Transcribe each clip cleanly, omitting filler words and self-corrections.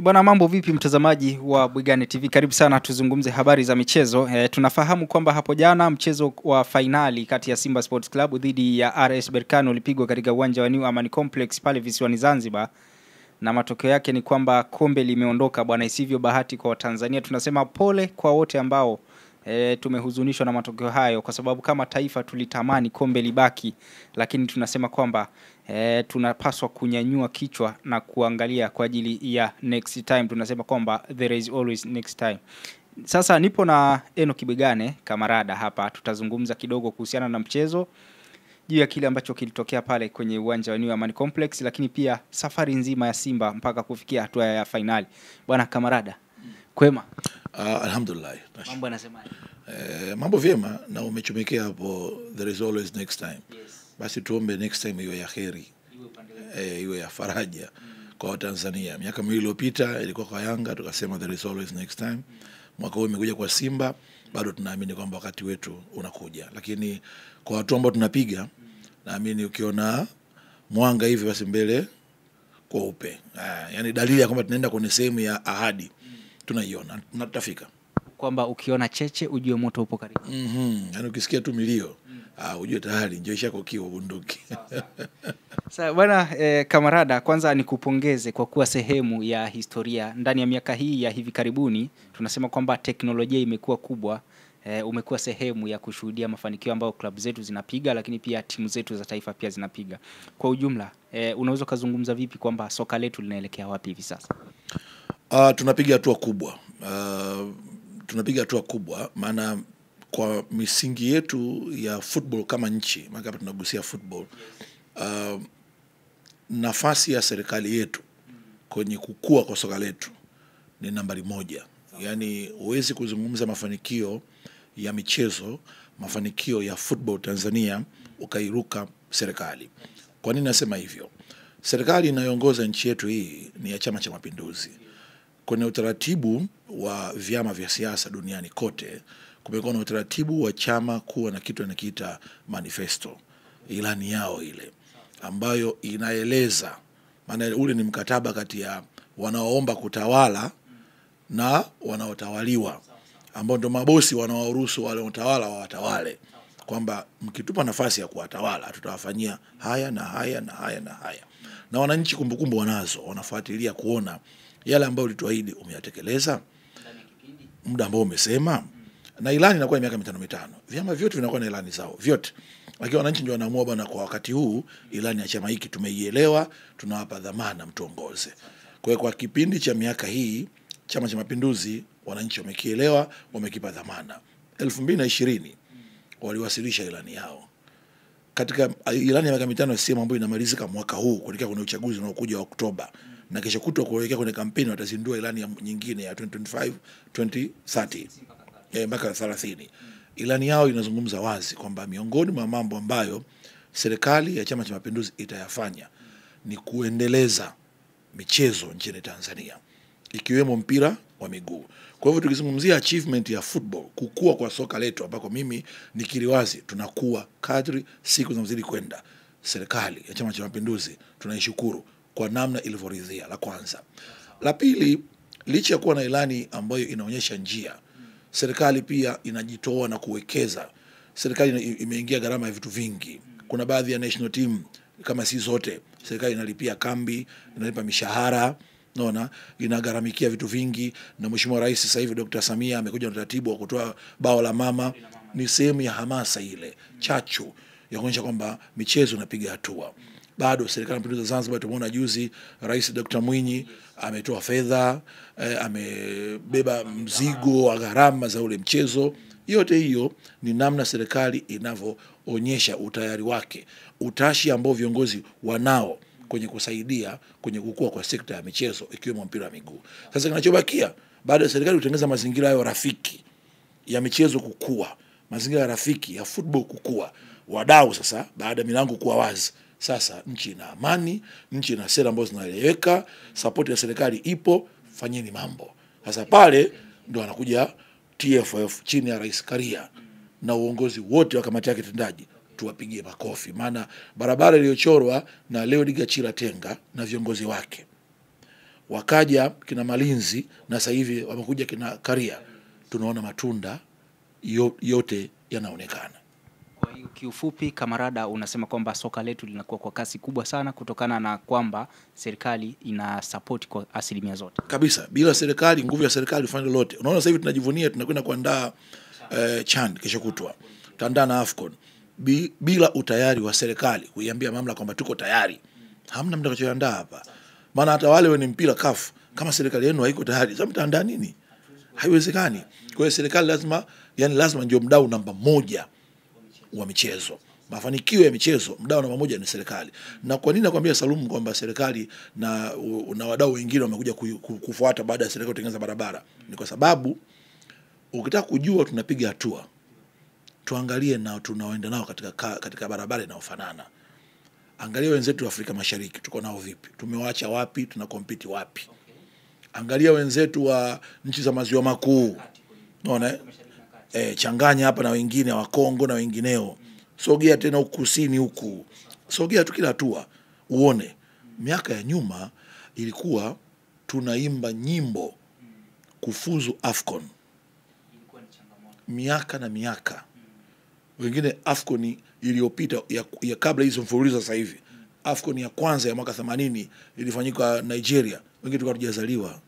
Bwana, mambo vipi mtazamaji wa Bwigane TV? Karibu sana tuzungumze habari za michezo. Tunafahamu kwamba hapo jana mchezo wa finali kati ya Simba Sports Club dhidi ya RS Berkane ulipigwa katika uwanja wa New Amani Complex pale visiwani Zanzibar. Na matokeo yake ni kwamba kombe limeondoka bwana, isivyo bahati kwa Tanzania. Tunasema pole kwa wote ambao tumehuzunishwa na matokeo hayo, kwa sababu kama taifa tulitamani kombe libaki, lakini tunasema kwamba tunapaswa kunyanyua kichwa na kuangalia kwa ajili ya next time. Tunasema kwamba there is always next time. Sasa nipo na Enock Bwigane kamarada hapa, tutazungumza kidogo kuhusiana na mchezo, juu ya kile ambacho kilitokea pale kwenye uwanja wa New Amani Complex, lakini pia safari nzima ya Simba mpaka kufikia hatua ya finali. Bwana kamarada, kwema? Alhamdulillah. Mambo yanasemaje? Mambo vyema, na umechomekea hapo, there is always next time. Yes. Basi tuombe next time iwe ya kheri, iwe ya faraja kwa Tanzania. Miaka miwili iliyopita ilikuwa kwa Yanga, tukasema there is always next time. Mwaka huu imekuja kwa Simba, bado tunaamini kwamba wakati wetu unakuja. Lakini kwa watu ambao tunapiga, naamini ukiona mwanga hivi basi mbele kwa upe. Yani dalili ya kwamba tunaenda kwenye sehemu ya ahadi tunaiona na tutafika. Kwamba ukiona cheche ujue moto upo karibu. Yani ukisikia tu milio ujue tayari njoo ishako kiwa bunduki. Sasa bwana kamarada, kwanza nikupongeze kwa kuwa sehemu ya historia ndani ya miaka hii ya hivi karibuni. Tunasema kwamba teknolojia imekuwa kubwa. Umekuwa sehemu ya kushuhudia mafanikio ambayo klabu zetu zinapiga, lakini pia timu zetu za taifa pia zinapiga. Kwa ujumla, unaweza kuzungumza vipi kwamba soka letu linaelekea wapi hivi sasa? Tunapiga hatua kubwa. Tunapiga hatua kubwa, maana kwa misingi yetu ya football kama nchi, maana hapa tunagusia football. Nafasi ya serikali yetu kwenye kukua kwa soka letu ni nambari 1. Yani huwezi kuzungumza mafanikio ya michezo, mafanikio ya football Tanzania ukairuka serikali. Kwa nini nasema hivyo? Serikali inayoongoza nchi yetu hii ni ya Chama cha Mapinduzi. Kwenye utaratibu wa vyama vya siasa duniani kote, kumekuwa na utaratibu wa chama kuwa na kitu anakiita manifesto, ilani yao ile, ambayo inaeleza, maana ule ni mkataba kati ya wanaoomba kutawala na wanaotawaliwa, ambao ndio mabosi wanaoruhusu wale watawala watawale, kwamba mkitupa nafasi ya kuwatawala tutawafanyia haya na haya na haya na haya. Na wananchi kumbukumbu wanazo, wanafuatilia kuona yale ambayo ulituahidi umeyatekeleza muda ambao umesema. Na ilani inakuwa miaka 5. Vyama vyote vinakuwa na ilani zao vyote, lakini wananchi ndio wanaamua bwana, kwa wakati huu ilani ya chama hiki tumeielewa, tunawapa dhamana mtuongoze. Kwa kipindi cha miaka hii Chama cha Mapinduzi wananchi wamekielewa, wamekipa dhamana. 2020 waliwasilisha ilani yao. Katika ilani ya miaka 5 CCM ambayo inamalizika mwaka huu kuelekea kwenye uchaguzi unaokuja wa Oktoba, na kesho kutwa kuelekea kwenye kampeni watazindua ilani ya nyingine ya 2025 2030 mpaka 30. Ilani yao inazungumza wazi kwamba miongoni mwa mambo ambayo serikali ya Chama cha Mapinduzi itayafanya ni kuendeleza michezo nchini Tanzania, ikiwemo mpira wa miguu. Kwa hivyo tukizungumzia achievement ya football, kukua kwa soka letu, ambako mimi nikiriwazi tunakuwa kadri siku zinazozidi kwenda, serikali ya Chama cha Mapinduzi tunaishukuru kwa namna ilivyoridhia. La kwanza. La pili, licha ya kuwa na ilani ambayo inaonyesha njia, serikali pia inajitoa na kuwekeza. Serikali imeingia gharama ya vitu vingi. Kuna baadhi ya national team, kama si zote, serikali inalipia kambi, inalipa mishahara, naona inagharamikia vitu vingi. Na Mheshimiwa Rais sasa hivi Dr. Samia amekuja na taratibu wa kutoa bao la mama. Ni sehemu ya hamasa ile, chachu ya kuonyesha kwamba michezo inapiga hatua. Bado serikali ya Mapinduzi Zanzibar, tumeona juzi Rais Dr. Mwinyi ametoa fedha, amebeba mzigo wa gharama za ule mchezo. Yote hiyo ni namna serikali inavyoonyesha utayari wake, utashi ambao viongozi wanao kwenye kusaidia kwenye kukua kwa sekta ya michezo, ikiwemo mpira wa miguu. Sasa kinachobakia baada ya serikali kutengeneza mazingira hayo rafiki ya michezo kukua, mazingira rafiki ya football kukua, wadau sasa, baada ya milango kuwa wazi, sasa nchi ina amani, nchi ina sera ambazo zinaeleweka, support ya serikali ipo, fanyeni mambo. Sasa pale ndio anakuja TFF chini ya Rais Karia na uongozi wote wa kamati yake tendaji, tuwapigie makofi. Maana barabara iliyochorwa na Leo Digachira Tenga na viongozi wake wakaja kina Malinzi na sasa hivi wamekuja kina Karia, tunaona matunda yote yanaonekana. Kwa hiyo kiufupi, Kamarada, unasema kwamba soka letu linakuwa kwa kasi kubwa sana kutokana na kwamba serikali ina support kwa asilimia zote. Kabisa, bila serikali, nguvu ya serikali ufanye lolote. Unaona sasa hivi tunajivunia tunakwenda kuandaa CHAN kesho kutwa. Tutaandaa na AFCON. Bila utayari wa serikali kuiambia mamlaka kwamba tuko tayari, hamna mtu atakachoandaa hapa. Maana hata wale wenye mpira CAF, kama serikali yenu haiko tayari, sasa mtaandaa nini? Haiwezekani. Kwa hiyo serikali lazima ndio mdau namba moja wa michezo. Mafanikio ya michezo, mdau namba moja ni serikali. Na kwa nini nakwambia Salum kwamba serikali na wadau wengine wamekuja kufuata baada ya serikali kutengeneza barabara? Ni kwa sababu ukitaka kujua tunapiga hatua, tuangalie na tunaoenda nao katika barabara inayofanana. Angalia wenzetu wa Afrika Mashariki, tuko nao vipi? Tumewaacha wapi? Tunakompiti wapi? Angalia wenzetu wa nchi za maziwa makuu. Unaona? Changanya hapa na wengine wa Kongo na wengineo. Sogea tena huku kusini huku. Sogea tu kila hatua uone. Miaka ya nyuma ilikuwa tunaimba nyimbo kufuzu AFCON. Miaka na miaka. Wengine AFCON iliyopita ya kabla hizo mfululizo sasa hivi. AFCON ya kwanza ya mwaka 80 ilifanyika Nigeria. Wengine tulikuwa hatujazaliwa.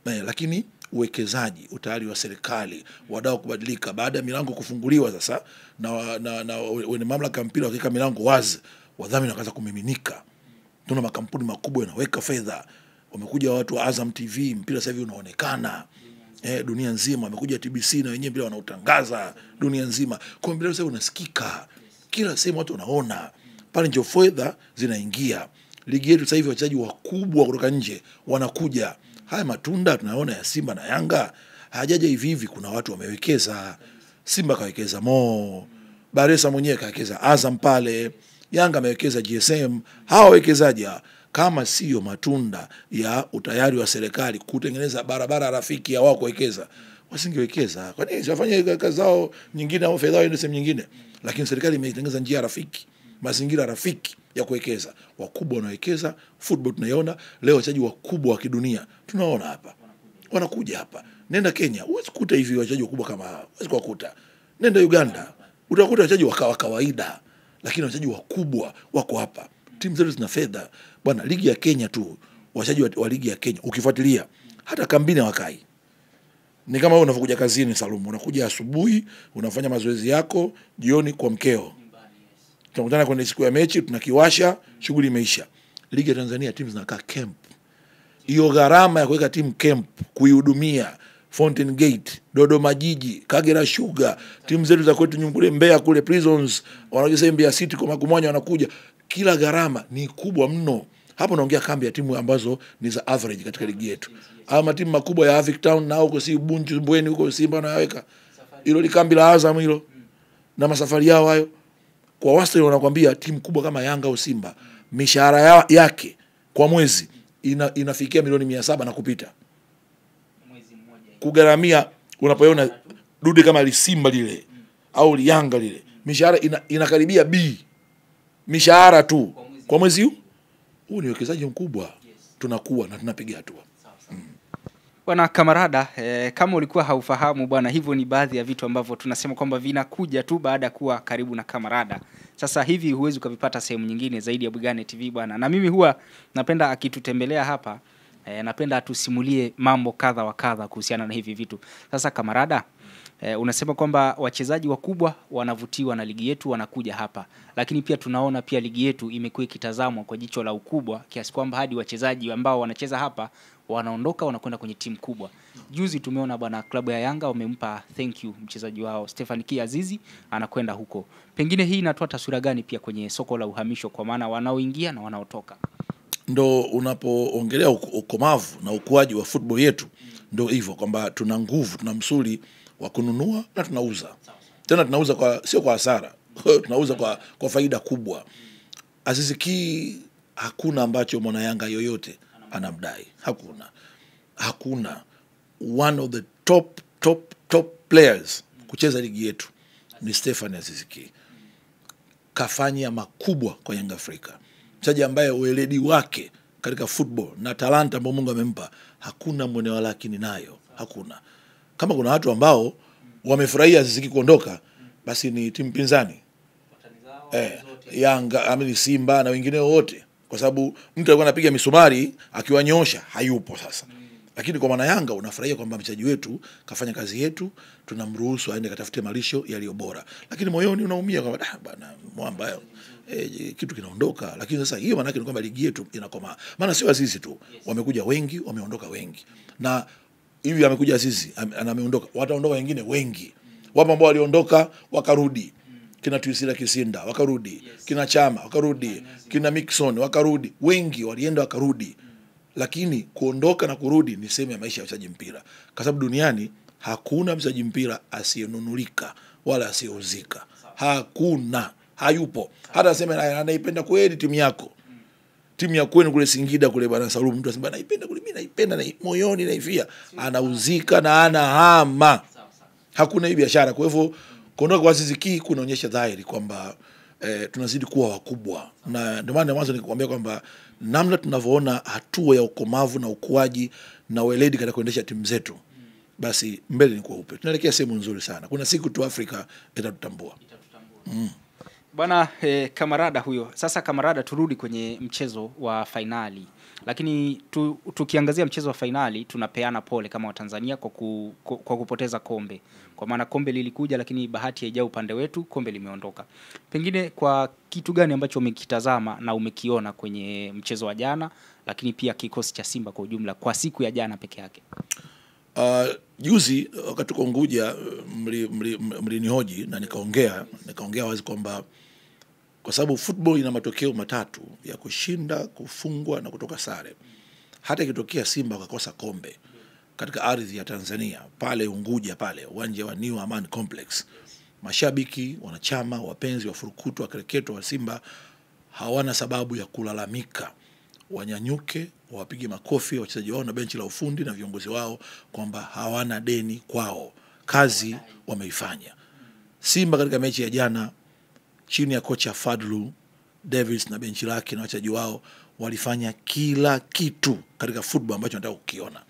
Lakini uwekezaji, utayari wa serikali, wadau kubadilika baada ya milango kufunguliwa sasa na wenye mamlaka mpira wakika milango wazi, wadhamini wakaanza kumiminika. Tuna makampuni makubwa yanaweka fedha. Wamekuja watu wa Azam TV, mpira sasa hivi unaonekana dunia nzima. Wamekuja TBC na wenyewe mpira wanautangaza dunia nzima. Kwa mpira sasa unasikika kila sehemu, watu wanaona. Pale ndio fedha zinaingia. Ligi yetu sasa hivi wachezaji wakubwa kutoka nje wanakuja. Haya matunda tunaona ya Simba na Yanga hajaja hivi hivi, kuna watu wamewekeza. Simba kawekeza Baresa mwenyewe kawekeza Azam pale, Yanga amewekeza GSM. Hawa wawekezaji kama sio matunda ya utayari wa serikali kutengeneza barabara rafiki ya wao kuwekeza, wasingewekeza. Kwa nini wafanye kazi zao nyingine au fedha iende sehemu nyingine? Lakini serikali imetengeneza njia rafiki, mazingira rafiki ya kuwekeza. Wakubwa wanawekeza. Football tunaiona leo, wachezaji wakubwa wa kidunia tunaona hapa wanakuja hapa. Nenda Kenya, huwezi kukuta hivi wachezaji wakubwa kama hawa, huwezi kukuta. Nenda Uganda, utakuta wachezaji wa kawaida, lakini wachezaji wakubwa wako hapa. Timu zetu zina fedha bwana. Ligi ya Kenya tu, wachezaji wa ligi ya Kenya ukifuatilia hata kambini wakai. Ni kama wewe unapokuja kazini Salum, unakuja asubuhi, unafanya mazoezi yako, jioni kwa mkeo tunakutana kwenye siku ya mechi, tunakiwasha, shughuli imeisha. Ligi ya Tanzania timu zinakaa camp. Hiyo gharama ya kuweka timu camp, kuihudumia, Fountain Gate, Dodoma Jiji, Kagera Sugar, timu zetu za kwetu nyumbule Mbeya kule Prisons, wanakuja Mbeya City kwa Makumwanya wanakuja. Kila gharama ni kubwa mno. Hapo naongea kambi ya timu ambazo ni za average katika ligi yetu. Ama timu makubwa ya Avic Town na huko si Bunju Mbweni huko Simba wanaweka. Hilo ni kambi la Azam hilo. Na masafari yao hayo. Kwa wastani wanakuambia timu kubwa kama Yanga au Simba, mishahara yake kwa mwezi inafikia milioni 700 na kupita. Mwezi mmoja. Kugaramia unapoona dude kama Simba lile au Yanga lile, mishahara inakaribia mishahara tu kwa mwezi huu. Huu ni uwekezaji mkubwa. Tunakuwa na tunapiga hatua. Bwana Kamarada, kama ulikuwa haufahamu bwana, hivyo ni baadhi ya vitu ambavyo tunasema kwamba vinakuja tu baada kuwa karibu na Kamarada. Sasa hivi huwezi ukavipata sehemu nyingine zaidi ya Bwigane TV bwana. Na mimi huwa napenda akitutembelea hapa, napenda atusimulie mambo kadha wa kadha kuhusiana na hivi vitu. Sasa Kamarada, unasema kwamba wachezaji wakubwa wanavutiwa na ligi yetu wanakuja hapa. Lakini pia tunaona pia ligi yetu imekuwa ikitazamwa kwa jicho la ukubwa kiasi kwamba hadi wachezaji ambao wanacheza hapa wanaondoka wanakwenda kwenye timu kubwa. Juzi tumeona bwana klabu ya Yanga wamempa thank you mchezaji wao Stefan Kiazizi, anakwenda huko. Pengine hii inatoa taswira gani pia kwenye soko la uhamisho, kwa maana wanaoingia na wanaotoka? Ndo unapoongelea ukomavu na ukuaji wa football yetu, ndo hivyo kwamba tuna nguvu, tuna msuli wa kununua na tunauza. Tena tunauza sio kwa hasara. Tunauza kwa faida kubwa. Aziz Ki hakuna ambacho mwana Yanga yoyote anamdai. Hakuna. One of the top players kucheza ligi yetu ni Stefan Aziz Ki. Kafanya makubwa kwa Yanga Afrika. Mchezaji ambaye weledi wake katika football na talanta ambayo Mungu amempa, hakuna mwenye walakini nayo, hakuna. Kama kuna watu ambao wamefurahia Aziz Ki kuondoka, basi ni timu pinzani, Yanga, amini Simba na wengine wote, kwa sababu mtu alikuwa anapiga misumari akiwanyosha, hayupo sasa. Lakini kwa maana Yanga unafurahia kwamba mchezaji wetu kafanya kazi yetu, tunamruhusu aende katafute malisho yaliyo bora. Lakini moyoni unaumia kwamba bwana mwamba kitu kinaondoka. Lakini sasa hiyo maana yake ni kwamba ligi yetu inakoma. Maana sio Azizi tu, wamekuja wengi, wameondoka wengi. Na hivi amekuja Azizi, ameondoka, wataondoka wengine wengi. Wapo ambao waliondoka wakarudi. Kina Tuisila Kisinda wakarudi, kina Chama wakarudi, kina Mixon wakarudi, wengi walienda wakarudi. Lakini kuondoka na kurudi ni sehemu ya maisha ya mchezaji mpira, kwa sababu duniani hakuna mchezaji mpira asiyenunulika wala asiyeuzika. Hakuna, hayupo. Hata sema anaipenda kweli timu yako, timu ya kwenu kule Singida kule bwana Salum, mtu anasema naipenda kule, mimi naipenda na moyoni naifia, anauzika na anahama. Hakuna hii biashara. Kwa hivyo kuondoka kwa Aziz Ki kunaonyesha dhahiri kwamba tunazidi kuwa wakubwa, na ndio maana mwanzo nikuambia kwamba namna tunavyoona hatua ya ukomavu na ukuaji na weledi katika kuendesha timu zetu, basi mbele ni kweupe, tunaelekea sehemu nzuri sana. Kuna siku tu Afrika itatutambua. Bwana Kamarada huyo. Sasa Kamarada, turudi kwenye mchezo wa finali. Lakini tukiangazia mchezo wa finali, tunapeana pole kama Watanzania kwa kupoteza kombe. Kwa maana kombe lilikuja, lakini bahati haijao upande wetu, kombe limeondoka. Pengine kwa kitu gani ambacho umekitazama na umekiona kwenye mchezo wa jana, lakini pia kikosi cha Simba kwa ujumla kwa siku ya jana peke yake? Juzi wakati tuko Unguja mlinihoji na nikaongea wazi kwamba kwa sababu football ina matokeo matatu ya kushinda, kufungwa na kutoka sare. Hata ikitokea Simba wakakosa kombe katika ardhi ya Tanzania pale Unguja, pale uwanja wa New Aman Complex, mashabiki, wanachama, wapenzi wa furukutu wa kriketo wa Simba hawana sababu ya kulalamika. Wanyanyuke, wapige makofi wachezaji wao na benchi la ufundi na viongozi wao kwamba hawana deni kwao. Kazi wameifanya. Simba katika mechi ya jana chini ya kocha Fadlu Davis na benchi lake na wachezaji wao walifanya kila kitu katika football ambacho nataka kukiona.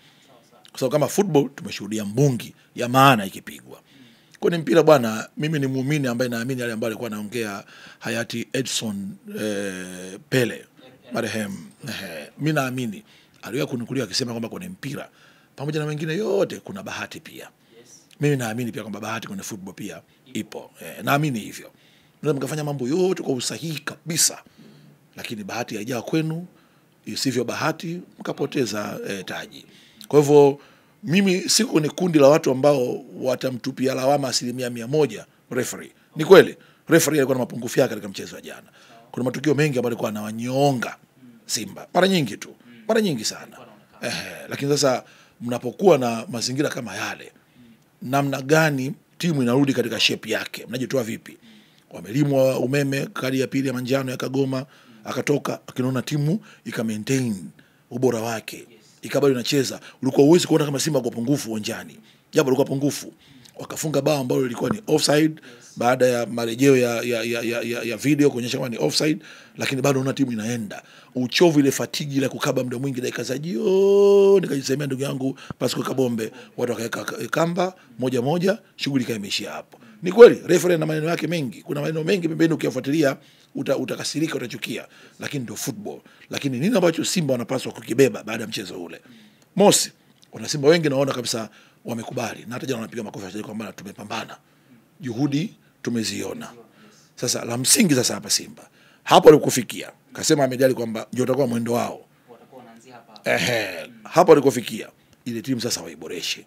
Kwa sababu kama football tumeshuhudia mbungi ya maana ikipigwa. Kwenye mpira bwana, mimi ni muumini ambaye naamini yale ambayo alikuwa anaongea hayati Edson Pele marehemu. Mimi naamini aliwahi kunukuliwa akisema kwamba kwenye mpira pamoja na wengine yote kuna bahati pia. Mimi naamini pia kwamba bahati kwenye football pia ipo. Naamini hivyo. Mnaweza mkafanya mambo yote kwa usahihi kabisa, lakini bahati haijaa kwenu, isivyo bahati mkapoteza taji. Kwa hivyo mimi siko ni kundi la watu ambao watamtupia lawama 100% referee. Ni kweli referee alikuwa na mapungufu yake katika mchezo wa jana. Kuna matukio mengi ambayo alikuwa anawanyonga Simba mara nyingi tu, mara nyingi sana. Lakini sasa mnapokuwa na mazingira kama yale, namna gani timu inarudi katika shape yake? Mnajitoa vipi? Wamelimwa umeme kadi ya pili ya manjano ya Kagoma, akatoka akinaona timu ika-maintain ubora wake, ikabali inacheza. Ulikuwa uwezi kuona kama Simba kwa pungufu uwanjani, japo ulikuwa pungufu. Wakafunga bao ambalo lilikuwa ni offside baada ya marejeo ya video kuonyesha kwamba ni offside, lakini bado una timu inaenda. Uchovu, ile fatigi la kukaba muda mwingi dakika za jioni, nikajisemea ndugu yangu Pascal Kabombe, watu wakaweka kamba moja, shughuli imeishia hapo. Ni kweli referee na maneno yake mengi, kuna maneno mengi pembeni ukiyafuatilia utakasirika, utachukia, lakini ndio football. Lakini nini ambacho Simba wanapaswa kukibeba baada ya mchezo ule? Mosi, wana Simba wengi naona kabisa wamekubali, na hata jana wanapiga makofi kwamba tumepambana, juhudi tumeziona. Sasa la msingi sasa hapa Simba hapo alikufikia, kasema Ahmed Ally kwamba ndio utakuwa mwendo wao, watakuwa wanaanzia hapa. Hapo alikufikia ile timu sasa waiboreshe.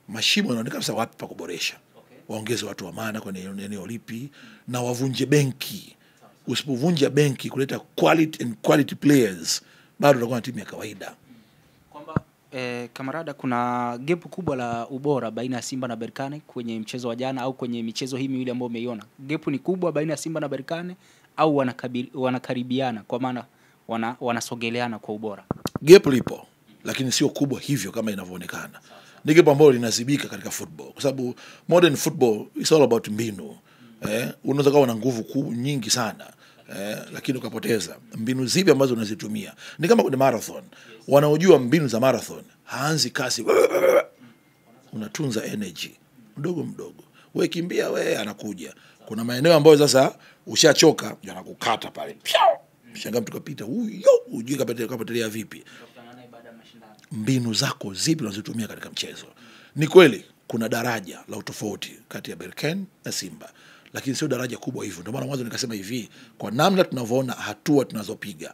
Mashimo yanaonekana sasa wapi pa kuboresha. Waongeze watu wa maana kwenye eneo lipi, na wavunje benki. Usipovunja benki kuleta quality players, bado utakuwa na timu ya kawaida. Kwamba Kamarada, kuna gap kubwa la ubora baina ya Simba na Berkane kwenye mchezo wa jana au kwenye michezo hii miwili ambayo umeiona. Gap ni kubwa baina ya Simba na Berkane au wanakaribiana kwa maana wanasogeleana kwa ubora? Gap lipo, lakini sio kubwa hivyo kama inavyoonekana. Ni gap ambalo linazibika katika football, kwa sababu modern football is all about mbinu. Unaweza kuwa na nguvu nyingi sana, lakini ukapoteza. Mbinu zipi ambazo unazitumia? Ni kama kwenye marathon. Wanaojua mbinu za marathon, haanzi kasi. Unatunza energy mdogo mdogo. Wewe kimbia, wewe anakuja. Kuna maeneo ambayo sasa ushachoka, yanakukata pale. Mshanga mtu kapita, huyo ujui kapotelea vipi. Mbinu zako zipi unazitumia katika mchezo? Ni kweli kuna daraja la utofauti kati ya Berkane na Simba, lakini sio daraja kubwa hivyo. Ndio maana mwanzo nikasema hivi, kwa namna tunavyoona hatua tunazopiga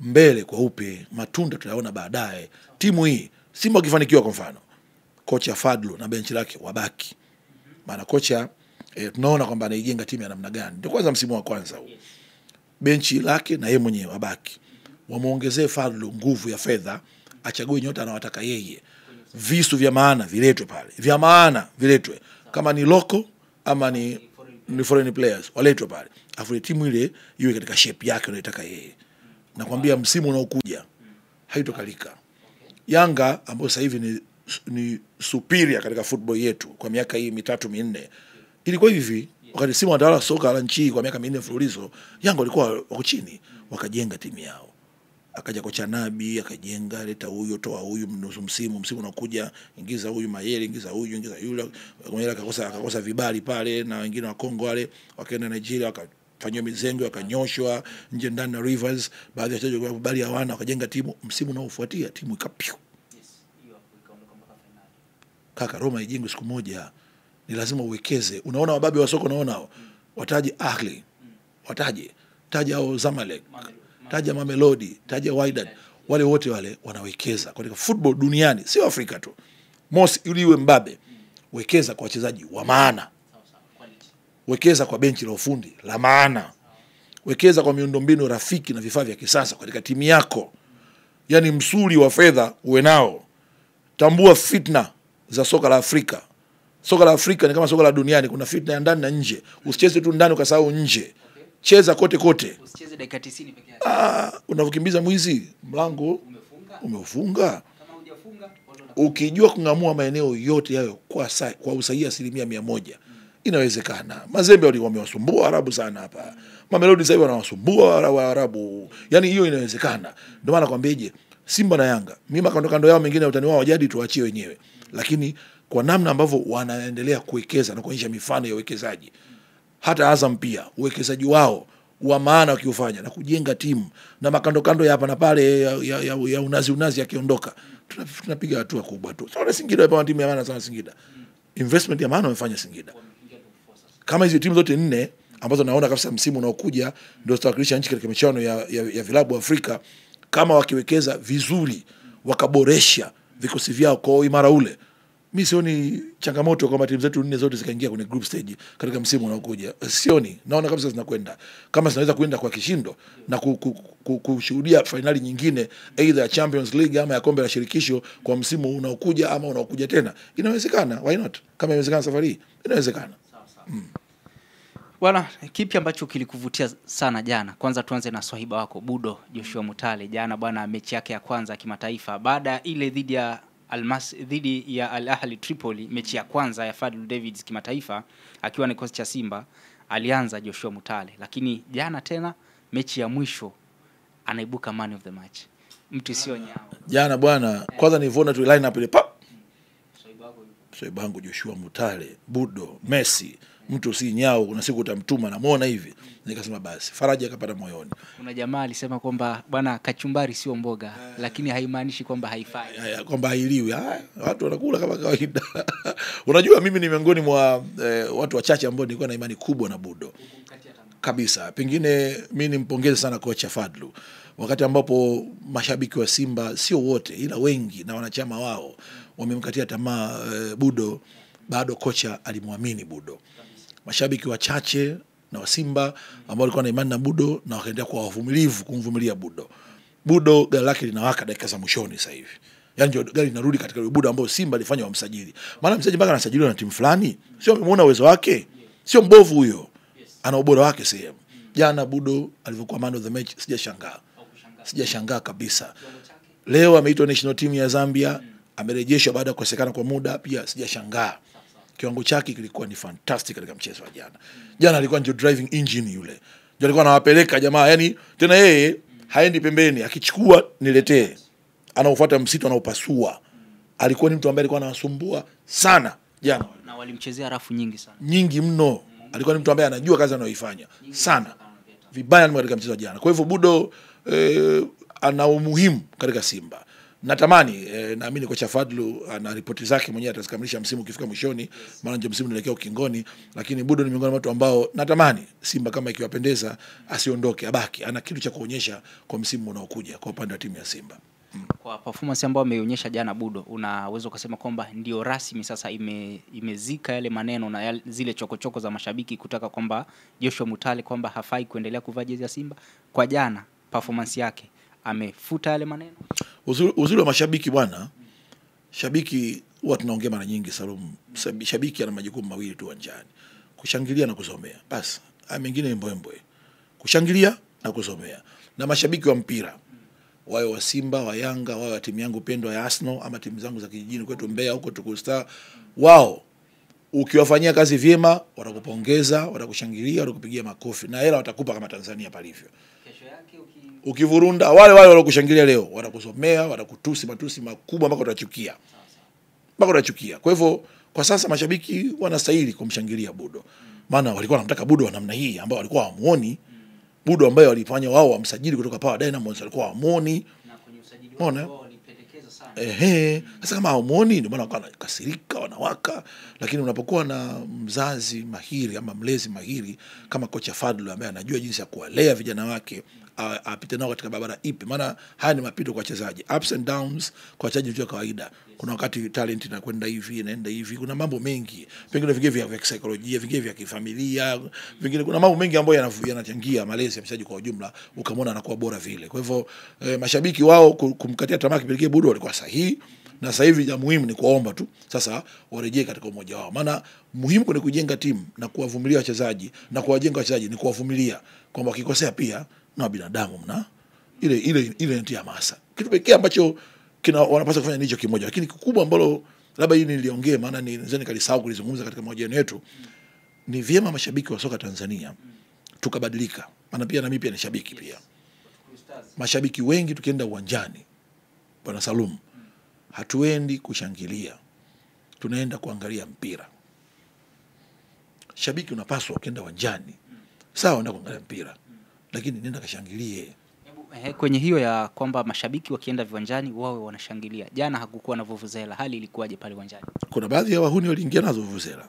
mbele kwa upe, matunda tunayaona baadaye. Timu hii Simba ukifanikiwa, kwa mfano kocha Fadlu na benchi lake wabaki, maana kocha tunaona kwamba anaijenga timu ya namna gani. Ndio kwanza msimu wa kwanza huu, benchi lake na yeye mwenyewe wabaki, wamuongezee Fadlu nguvu ya fedha, achague nyota anawataka yeye, visu vya maana viletwe pale, vya maana viletwe, kama ni loko ama ni foreign players waletwe pale, afu timu ile iwe katika shape yake anayotaka yeye. Nakwambia msimu unaokuja haitokalika. Yanga ambao sasa hivi ni superior katika football yetu kwa miaka hii 3-4, ilikuwa hivi wakati Simba wanatawala soka la nchi kwa miaka 4 mfululizo, Yanga walikuwa wako chini, wakajenga timu yao. Akaja kocha Nabi, akajenga, leta huyo, toa huyu, msimu unakuja, ingiza huyu Mayele, ingiza huyu, ingiza yule. Mayele akakosa vibali pale, na wengine wa Kongo wale wakaenda Nigeria, wakafanywa mizengo, wakanyoshwa nje ndani na Rivers. Baadhi ya wachezaji wa vibali hawana, wakajenga timu. Msimu unaofuatia timu ikapiu. Kaka, Roma ijengwe siku moja. Ni lazima uwekeze. Unaona wababe wa soko, unaona hao, wataje Ahli, taja au Zamalek, taja Mamelodi, taja Wydad, wale wote wale wanawekeza katika football duniani, sio Afrika tu. Mosi uliwe mbabe, wekeza kwa wachezaji wa maana, wekeza kwa benchi la ufundi la maana, wekeza kwa miundombinu rafiki na vifaa vya kisasa katika timu yako. Yani msuli wa fedha uwe nao. Tambua fitna za soka la Afrika. Soka la Afrika ni kama soka la duniani, kuna fitna ya ndani na nje. Usicheze tu ndani ukasahau nje. Cheza kote kote. Usicheze dakika 90 peke yake. Unavukimbiza mwizi, mlango umefunga. Kama hujafunga, ukijua kungamua maeneo yote hayo kwa usahihi 100%, inawezekana. Mazembe wamewasumbua Arabu sana hapa. Mamelodi sasa hivi wanawasumbua Arabu. Yani hiyo inawezekana. Ndio maana nakwambiaje, Simba na Yanga, mimi kando yao mengine utani wao wajadi tuachie wenyewe. Lakini kwa namna ambavyo wanaendelea kuwekeza na kuonyesha mifano ya uwekezaji, hata Azam pia uwekezaji wao wa maana wakiufanya na kujenga timu na makando ya hapa na pale ya unazi yakiondoka, tunapiga hatua kubwa tu. Sasa Singida hapa timu ya maana sana. Singida investment ya maana wamefanya Singida. Kama hizo timu zote 4 ambazo naona kabisa msimu unaokuja ndio zitawakilisha nchi katika michuano ya vilabu Afrika, kama wakiwekeza vizuri, wakaboresha vikosi vyao kwa imara ule, mimi sioni changamoto kama timu zetu 4 zote zikaingia kwenye group stage katika msimu unaokuja. Sioni. Naona kabisa zinakwenda. Kama zinaweza kwenda kwa kishindo na kushuhudia finali nyingine either ya Champions League ama ya kombe la shirikisho kwa msimu unaokuja ama unaokuja tena, inawezekana. Why not? Kama inawezekana safari hii, inawezekana. Bwana, kipi ambacho kilikuvutia sana jana? Kwanza tuanze na swahiba wako Budo Joshua Mutale. Jana bwana, mechi yake ya kwanza kimataifa baada ile dhidi ya Al Ahli Tripoli, mechi ya kwanza ya Fadlu Davids kimataifa akiwa ni kocha cha Simba, alianza Joshua Mutale, lakini jana tena mechi ya mwisho anaibuka man of the match. Mtu sio nyao. Jana bwana, kwanza niliona tu line up ile pap. Swahiba wangu Joshua Mutale, Budo, Messi, mtu si nyao. Kuna siku utamtuma na muona hivi, nikasema basi faraja akapata moyoni. Kuna jamaa alisema kwamba bwana, kachumbari sio mboga, lakini haimaanishi kwamba haifai, kwamba hailiwi. Watu wanakula kama kawaida. Unajua mimi ni miongoni mwa watu wachache ambao nilikuwa na imani kubwa na Budo kabisa. Pengine mimi nimpongeze sana kocha Fadlu, wakati ambapo mashabiki wa Simba sio wote ila wengi na wanachama wao wamemkatia tamaa Budo, bado kocha alimwamini Budo. Mashabiki wachache na wa Simba ambao walikuwa na imani na Budo na wakaendelea kuwa wavumilivu kumvumilia Budo. Budo gari lake linawaka dakika za mwishoni sasa hivi. Yaani gari linarudi katika Budo ambao Simba alifanya wamsajili. Maana msajili mpaka anasajiliwa na timu fulani, sio amemuona uwezo wake, sio mbovu huyo. Ana ubora wake sehemu. Jana Budo alivyokuwa man of the match, sijashangaa kabisa. Leo ameitwa national team ya Zambia, amerejeshwa baada ya kukosekana kwa muda, pia sijashangaa. Kiwango chake kilikuwa ni fantastic katika mchezo wa jana. Jana alikuwa ndio driving engine yule. Ndio alikuwa anawapeleka jamaa, yani tena yeye haendi pembeni, akichukua niletee. Anaofuata msitu anaopasua. Alikuwa ni mtu ambaye alikuwa anawasumbua sana jana. Na walimchezea rafu nyingi sana. Nyingi mno. Alikuwa ni mtu ambaye anajua kazi anayoifanya sana. Vibaya ni katika mchezo jana. Kwa hivyo Budo ana umuhimu katika Simba. Natamani naamini kocha Fadlu ana ripoti zake mwenyewe atazikamilisha msimu ukifika mwishoni, maana ndio msimu unaelekea ukingoni, lakini Budo ni miongoni mwa watu ambao natamani Simba kama ikiwapendeza asiondoke, abaki. Ana kitu cha kuonyesha kwa msimu unaokuja kwa upande wa timu ya Simba. Kwa performance ambayo ameionyesha jana Budo, unaweza kusema kwamba ndio rasmi sasa imezika yale maneno na zile chokochoko za mashabiki kutaka kwamba Joshua Mutale kwamba hafai kuendelea kuvaa jezi ya Simba. Kwa jana performance yake amefuta yale maneno. Uzuri wa mashabiki bwana, shabiki huwa tunaongea mara nyingi Salum, shabiki ana majukumu mawili tu uwanjani: kushangilia na kusomea. Basi mengine mbwembwe. Kushangilia na kusomea. Na mashabiki wa mpira, wao wa Simba, wa Yanga, wao wa timu yangu pendwa ya Arsenal ama timu zangu za kijijini kwetu Mbeya huko Tukuyu Star, wao ukiwafanyia kazi vyema watakupongeza, watakushangilia, watakupigia makofi na hela watakupa kama Tanzania palivyo. Kesho yake ukivurunda wale walokushangilia leo watakusomea, watakutusi matusi makubwa mpaka utachukia. Mpaka utachukia. Kwa hivyo kwa sasa mashabiki wanastahili kumshangilia Budo. Maana walikuwa wanamtaka Budo wa namna hii ambao walikuwa hawamuoni. Budo ambaye walifanya wao wamsajili kutoka Power Dynamos walikuwa hawamuoni. Na kwenye usajili wao walipendekeza sana. Sasa kama hawamuoni ndio maana wakawa kasirika, wanawaka. Lakini unapokuwa na mzazi mahiri ama mlezi mahiri kama kocha Fadlu ambaye anajua jinsi ya kuwalea vijana wake, apite nao katika barabara ipi, maana haya ni mapito kwa wachezaji, ups and downs kwa wachezaji wa kawaida. Kuna wakati talent inakwenda hivi inaenda hivi, kuna mambo mengi, pengine vingine vya kisaikolojia, vingine vya kifamilia, vingine kuna mambo mengi ambayo yanachangia malezi ya mchezaji kwa ujumla, ukamwona anakuwa bora vile. Kwa hivyo mashabiki wao kumkatia tamaa kipelekea Budo walikuwa sahihi, na sasa hivi ya muhimu ni kuomba tu sasa warejee katika umoja wao, maana muhimu ni kujenga timu na kuwavumilia wachezaji, na kuwajenga wachezaji ni kuwavumilia kwamba wakikosea pia na binadamu mna ile ndio hamasa. Kitu pekee ambacho wanapaswa kufanya nicho kimoja, lakini kikubwa ambalo labda hii niliongea maana ni nzeni kalisahau kulizungumza katika mahojiano yetu, ni vyema mashabiki wa soka Tanzania tukabadilika. Maana pia na mimi pia ni shabiki pia. Mashabiki wengi tukienda uwanjani Bwana Salum, hatuendi kushangilia, tunaenda kuangalia mpira. Shabiki unapaswa ukienda uwanjani sawa unaenda kuangalia mpira, lakini nenda kashangilie. Kwenye hiyo ya kwamba mashabiki wakienda viwanjani wawe wanashangilia, jana hakukuwa na vuvuzela, hali ilikuwaje pale uwanjani? Kuna baadhi ya wahuni waliingia nazo vuvuzela.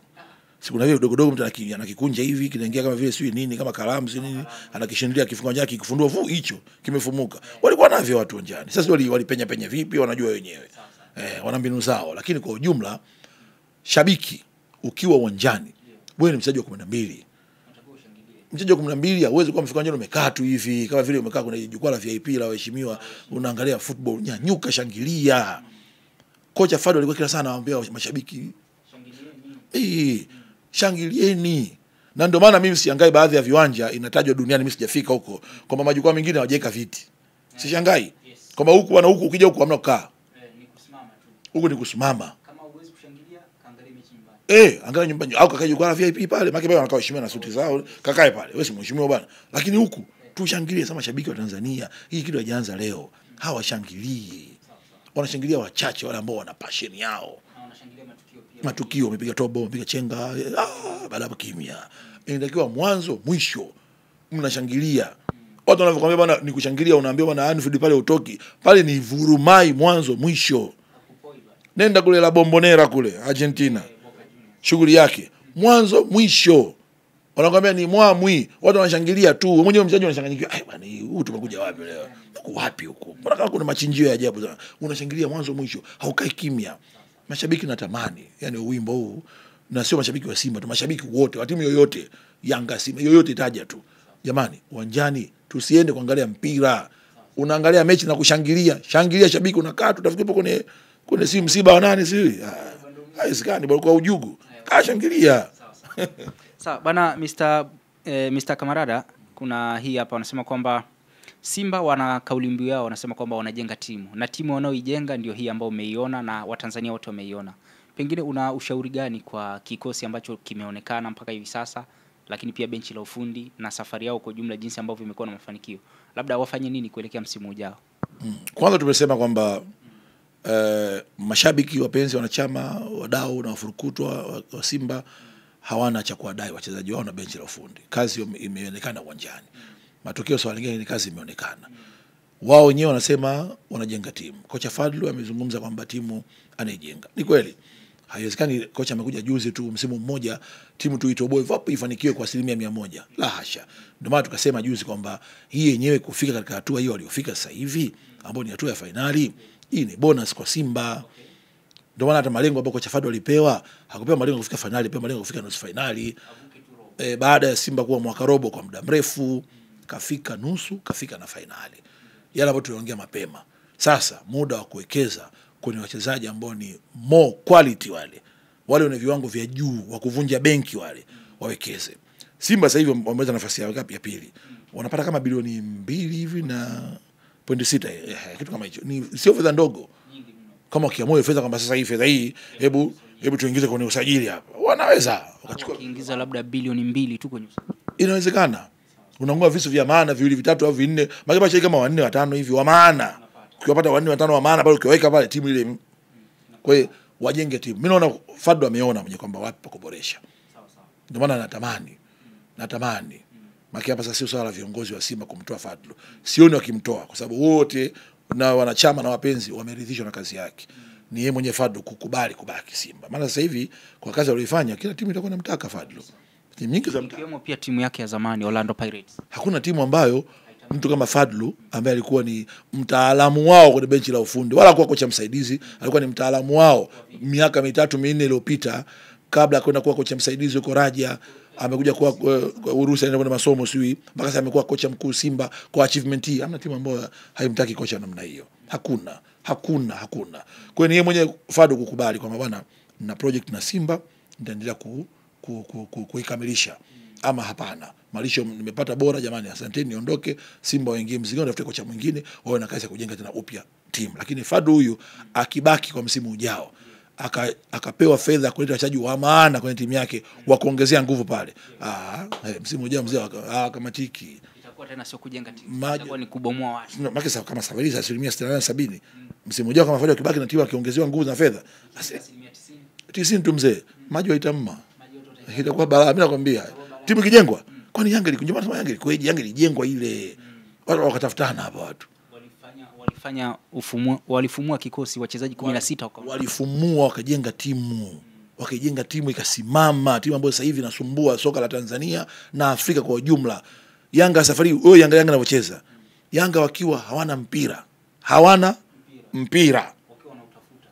Si kuna vile dogo mtu anakikunja hivi kinaingia kama vile sio nini, kama kalamu si nini, anakishindilia kifungo chake kikifundua hicho kimefumuka. Walikuwa navyo watu uwanjani. Sasa walipenya vipi wanajua wenyewe. Wana mbinu zao, lakini kwa ujumla shabiki ukiwa uwanjani, wewe ni mchezaji wa 12. Mchezaji wa 12 hauwezi kuwa mfika uwanjani umekaa tu hivi kama vile umekaa kwenye jukwaa la VIP la waheshimiwa unaangalia football. Nyanyuka, shangilia. Kocha Fadlu alikuwa kila sana anawaambia mashabiki shangilieni. Na ndio maana mimi siangai baadhi ya viwanja inatajwa duniani, mimi sijafika huko, kwamba majukwaa mengine hawajaweka viti. Sishangai. Kwamba huku na huku ukija huku hamna kukaa. Ni kusimama tu. Huko ni kusimama. Kama huwezi kushangilia, kaangalie mechi nyumbani. Angalia nyumbani au kakae jukwaa la VIP pale, maana pale wanakaa heshima na suti zao, kakae pale. Wewe si mheshimiwa bwana. Lakini huku tushangilie sama mashabiki wa Tanzania. Hii kitu haijaanza leo. Hawashangilie. Wanashangilia wachache wale ambao wana passion yao. Wanashangilia matukio pia. Matukio wamepiga tobo, wamepiga chenga, baada ya kimya. Inatakiwa mwanzo mwisho mnashangilia. Watu wanavyokuambia bwana ni kushangilia, unaambia bwana Anfield pale utoki. Pale ni vurumai mwanzo mwisho. Nenda kule La Bombonera kule Argentina. Shughuli yake mwanzo mwisho. Wanakuambia ni mwamwi. Watu wanashangilia tu. Wewe mwenyewe mchezaji unashangilia, bwana huu tumekuja wapi leo? Uko wapi huko? Mbona kama kuna machinjio ya ajabu sana. Unashangilia mwanzo mwisho. Haukai kimya. Mashabiki natamani, yani wimbo huu, na sio mashabiki wa Simba tu, mashabiki wote wa timu yoyote, Yanga, Simba, yoyote taja tu. Jamani, uwanjani tusiende kuangalia mpira. Unaangalia mechi na kushangilia. Shangilia shabiki, unakaa tutafikipo kwenye si msiba wa nani si? Haisikani bali kwa ujugu. Kashangilia. Sawa bana Mr. Kamarada, kuna hii hapa wanasema kwamba Simba wana kauli mbiu yao, wanasema kwamba wanajenga timu, na timu wanaoijenga ndio hii ambayo umeiona na Watanzania wote wameiona. Pengine una ushauri gani kwa kikosi ambacho kimeonekana mpaka hivi sasa lakini pia benchi la ufundi na safari yao kwa jumla jinsi ambavyo imekuwa na mafanikio. Labda wafanye nini kuelekea msimu ujao? Kwanza tumesema kwamba mashabiki, wapenzi, wanachama, wadau na wafurukutwa wa Simba hawana cha kuwadai wachezaji wao na benchi la ufundi. Kazi imeonekana uwanjani. Matokeo swala lingine ni kazi imeonekana. Wao wenyewe wanasema wanajenga timu. Kocha Fadlu amezungumza kwamba timu anaijenga. Ni kweli. Haiwezekani kocha amekuja juzi tu msimu mmoja timu tu itoboe vapo ifanikiwe kwa 100%. La hasha. Ndio maana tukasema juzi kwamba hii yenyewe kufika katika hatua hiyo waliofika sasa hivi ambao ni hatua ya finali, hii ni bonus kwa Simba. Ndio maana hata malengo ambayo kocha Fadlu alipewa, hakupewa malengo kufika finali, pewa malengo kufika nusu finali. Baada ya Simba kuwa mwaka robo kwa muda mrefu, kafika nusu, kafika na finali. Yale ambayo tuliongea mapema. Sasa muda wa kuwekeza kwenye wachezaji ambao ni more quality, wale wana viwango vya juu wa kuvunja benki, wale wawekeze. Simba sasa hivi wameweza nafasi ya ngapi? Ya pili. Wanapata kama bilioni 2 hivi na 0.6, kitu kama hicho. Ni sio fedha ndogo. Kama kiamoyo fedha kwamba sasa hii fedha hii hebu tuingize kwenye usajili hapa, wanaweza wakachukua kuingiza labda bilioni 2 tu kwenye usajili. Inawezekana. Unaongea visu vya maana viwili vitatu au vinne, maana kama 4 5 hivi wa maana. Ukiwapata 4 5 wa maana pale, ukiweka pale timu ile. Kwa hiyo wajenge timu. Mimi naona Fadlu ameona mwenye kwamba wapi pa kuboresha. Ndio maana natamani. Maki hapa sasa sio swala la viongozi wa Simba kumtoa Fadlu. Sioni wakimtoa kwa sababu wote na wanachama na wapenzi wameridhishwa na kazi yake. Ni yeye mwenye Fadlu kukubali kubaki Simba. Maana sasa hivi kwa kazi aliyofanya kila timu itakuwa inamtaka Fadlu. Timu nyingi za mtaka. Pia timu yake ya zamani Orlando Pirates. Hakuna timu ambayo mtu kama Fadlu ambaye alikuwa ni mtaalamu wao kwenye benchi la ufundi wala kuwa kocha msaidizi, alikuwa ni mtaalamu wao miaka 3 4 iliyopita, kabla kwenda kuwa kocha msaidizi huko Raja, amekuja kuwa Urusi anaenda kwa masomo sui, mpaka sasa amekuwa kocha mkuu Simba kwa achievement hii. Hamna timu ambayo haimtaki kocha namna hiyo. Hakuna. Kwa hiyo yeye mwenyewe Fadlu kukubali kwamba bwana na project na Simba nitaendelea kuikamilisha. Ama hapana, malisho nimepata bora jamani, asanteni, niondoke. Simba waingie mzigoni, tafute kocha mwingine, wao na kazi ya kujenga tena upya timu. Lakini Fadlu huyu akibaki kwa msimu ujao, akapewa fedha kuleta wachezaji wa maana kwenye timu yake wa kuongezea nguvu pale. Msimu ujao mzee akamatiki. Itakuwa tena sio kujenga timu, itakuwa ni kubomoa watu. Maana sasa kama safari za 60% 70, msimu ujao kama Fadlu akibaki na timu akiongezewa nguvu na fedha, 90 tu mzee, maji waitamma. Itakuwa balaa, mimi nakwambia. Timu ikijengwa, kwani Yanga ilijengwa, nasema Yanga ilikuwaje? Yanga ilijengwa ile, watu wakatafutana hapa, watu walifumua kikosi wachezaji 16 walifumua, wakajenga timu ikasimama, timu ambayo sasa hivi inasumbua soka la Tanzania na Afrika kwa ujumla. Yanga safari Yanga inavyocheza, Yanga wakiwa hawana mpira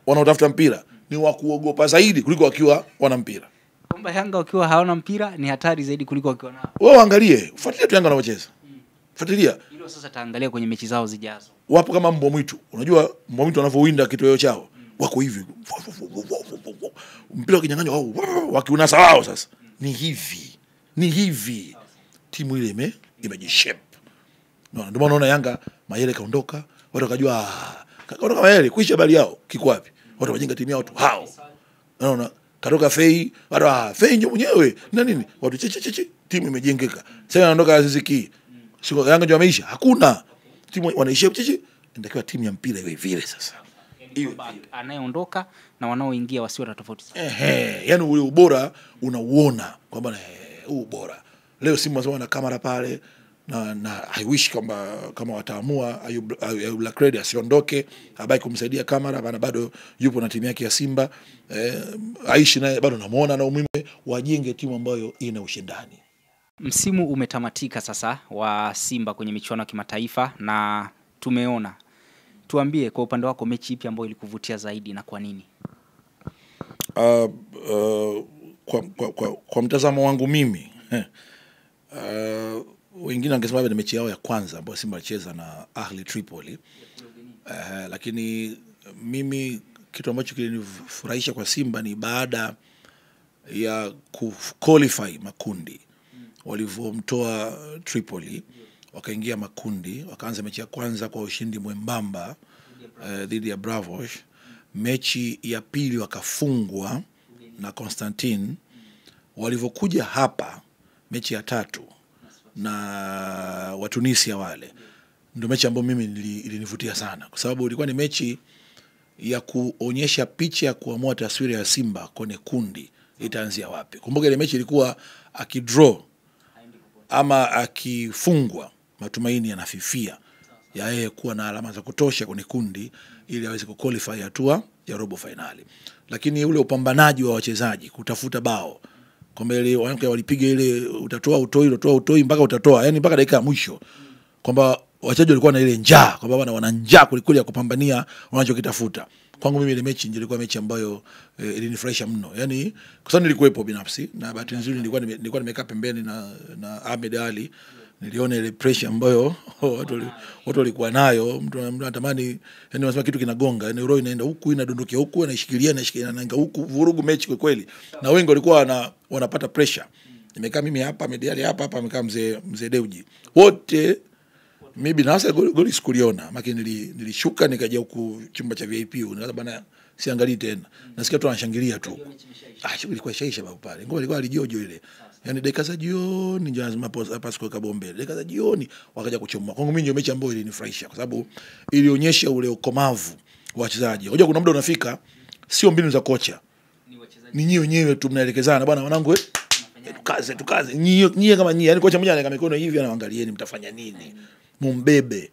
wanautafuta mpira ni wa kuogopa zaidi kuliko wakiwa wana mpira. Kwamba Yanga wakiwa hawana mpira ni hatari zaidi kuliko wakiwa nao. Wewe angalie, fuatilia tu Yanga wanavyocheza. Fuatilia. Hilo sasa taangalia kwenye mechi zao zijazo. Wapo kama mbwa mwitu. Unajua mbwa mwitu wanavyowinda kitoweo chao. Wako hivi. Mpira ukinyang'anywa wao wakiunasa wao sasa. Ni hivi. Timu ile imejishape. Ndio maana unaona Yanga Mayele kaondoka, watu wakajua kaondoka Mayele, kuisha bali yao kiko wapi? Watu wajenga timu yao tu hao. Unaona? Katoka Fei, Fei ndio mwenyewe. Na nini? Watu timu imejengeka. Sasa anaondoka Aziz Ki. Sio Yanga ndio ameisha. Hakuna. Timu wanaishia inatakiwa timu ya mpira iwe vile sasa. Iwe anayeondoka na wanaoingia wasiwe tofauti sana. Yaani ule ubora unauona kwamba huu ubora. Leo Simba wanasema na kamera pale na I wish kama wataamua Ayub Lakredi asiondoke, abaki kumsaidia kamera, bana bado yupo na timu yake ya Simba. Aishi naye bado namuona na umuhimu, wajenge timu ambayo ina ushindani. Msimu umetamatika sasa wa Simba kwenye michuano ya kimataifa na tumeona. Tuambie kwa upande wako mechi ipi ambayo ilikuvutia zaidi na kwa nini? Kwa mtazamo wangu mimi, wengine wangesema ni mechi yao ya kwanza ambayo Simba alicheza na Ahli Tripoli. Lakini mimi kitu ambacho kilinifurahisha kwa Simba ni baada ya kuqualify makundi, walivyomtoa Tripoli wakaingia makundi, wakaanza mechi ya kwanza kwa ushindi mwembamba dhidi ya Bravos. Mechi ya pili wakafungwa na Constantine. Walivyokuja hapa mechi ya 3 na wa Tunisia wale, ndio mechi ambayo mimi ilinivutia sana, kwa sababu ilikuwa ni mechi ya kuonyesha picha ya kuamua taswira ya Simba kwenye kundi itaanzia wapi. Kumbuka ile mechi ilikuwa akidraw ama akifungwa, matumaini yanafifia ya yeye kuwa na alama za kutosha kwenye kundi ili aweze kuqualify hatua ya robo finali. Lakini ule upambanaji wa wachezaji kutafuta bao, kwamba ile walipiga ile utatoa utoi mpaka utatoa, yani mpaka dakika ya mwisho, kwamba wachezaji walikuwa na ile njaa, kwamba wana njaa kulikuli ya kupambania wanachokitafuta. Kwangu mimi ile mechi ilikuwa mechi ambayo ilinifurahisha mno. Yani kwa sababu nilikuwepo binafsi, na bahati nzuri nilikuwa nimekaa pembeni na Ahmed Ali. Niliona ile pressure ambayo watu walikuwa nayo. Mtu anatamani, yani unasema kitu kinagonga, yani roho inaenda huku inadondokia huku, anaishikilia inaanga huku, vurugu mechi kwa kweli. Na wengi walikuwa wanapata pressure. Nimekaa mimi hapa, Ahmed Ali hapa amekaa mzee Deuji. Wote mimi binafsi goli sikuliona, lakini nilishuka nikaja huku chumba cha VIP, nikaanza bana siangalii tena. Nasikia tu anashangilia tu. Shughuli ilikuwa shaisha babu pale. Ngoma ilikuwa alijojo ile. Yani dakika za jioni ndio lazima Pascal Kabombe. Dakika za jioni wakaja kuchomoa. Kwangu mimi ndio mechi ambayo ilinifurahisha, kwa sababu ilionyesha ule ukomavu wa wachezaji. Unajua kuna muda unafika, sio mbinu za kocha, ni nyinyi wenyewe tu mnaelekezana, bwana wanangu tukaze nyinyi kama nyinyi. Yani kocha mmoja anaweka mikono hivi, anaangalieni mtafanya nini, mumbebe.